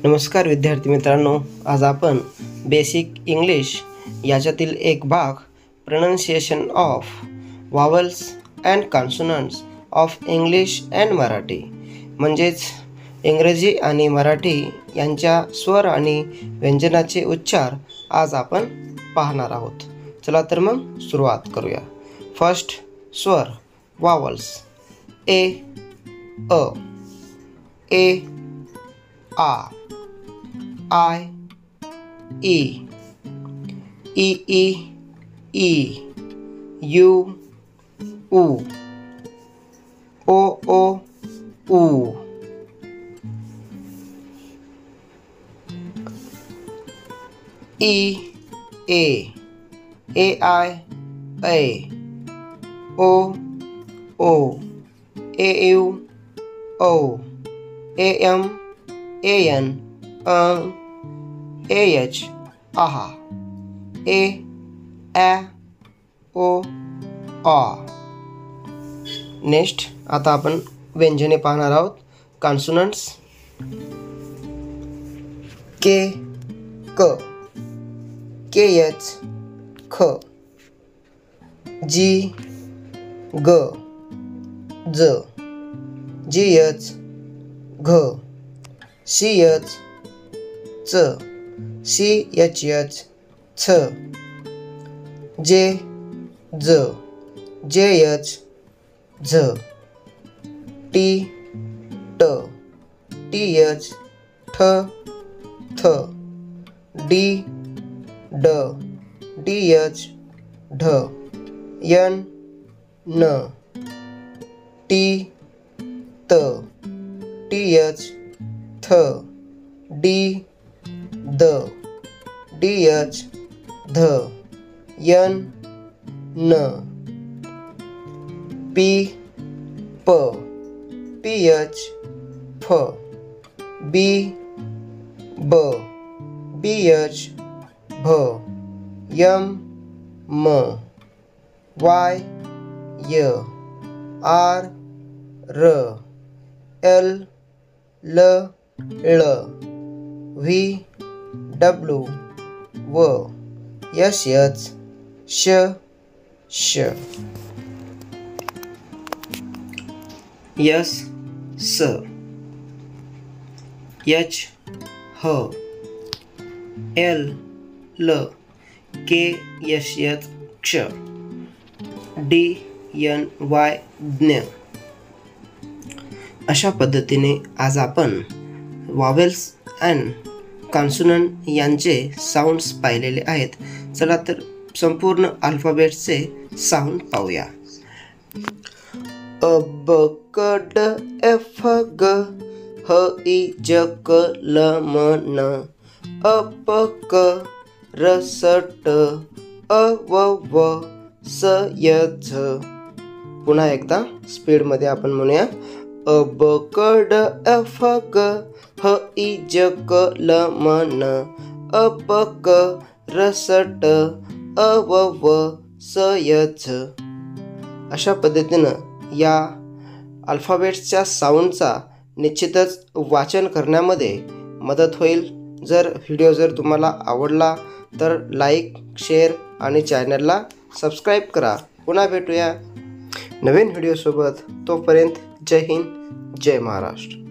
नमस्कार विद्यार्थी मित्रांनो, आज आपण बेसिक इंग्लिश याच्यातील एक भाग pronunciation of vowels and consonants of English and Marathi म्हणजेच इंग्रजी आणि मराठी यांच्या स्वर आणि व्यंजनाचे उच्चार आज आपण पाहणार आहोत। चला तर मग सुरुवात करूया। फर्स्ट स्वर वावल्स ए अ ए आ I E E E E U U O O U E A A I A O O A U O A M A N AH आहा ए ॲ ओ आ। नेक्स्ट आता आपण व्यंजने पाहणार आहोत। कॉन्सोनंट्स के क के एच ख जी ग ज जी एच घ सी एच च सी एच एच छ जे ज जे एच झ टी ट टी एच ठ थ डी ड डी एच ढ यन न टी त टी एच थ डी द डी एच ध यन न पी प पी एच फ बी ब बी एच भ यम म वाय य आर र एल ल ळ व्ही डब्ल्यू व एस एच श श यस स एच ह एल ल के एस एच क्ष डी एन वाय ज्ञ। अशा पद्धतीने आज आपण वावेल्स अँड कॉन्सोनंट यांचे साऊंड्स पाहिलेले आहेत। चला तर संपूर्ण अल्फाबेट्सचे साऊंड पाहूया। अ ब क ड एफ ग ह ई ज क ल म न अ प क र स ट अ व व स य झ। पुन्हा एकदा स्पीड मध्ये आपण म्हणूया। अ ब क ड एफ ग ह ई ज क ल म न अ प क र स ट अ व व स य झ। अशा पद्धतीनं या अल्फाबेट्सच्या साऊंडचा निश्चितच वाचन करण्यामध्ये मदत होईल। जर व्हिडिओ तुम्हाला आवडला तर लाईक, शेअर आणि चॅनलला सबस्क्राईब करा। पुन्हा भेटूया नवीन व्हिडिओसोबत। तोपर्यंत जय हिंद, जय महाराष्ट्र।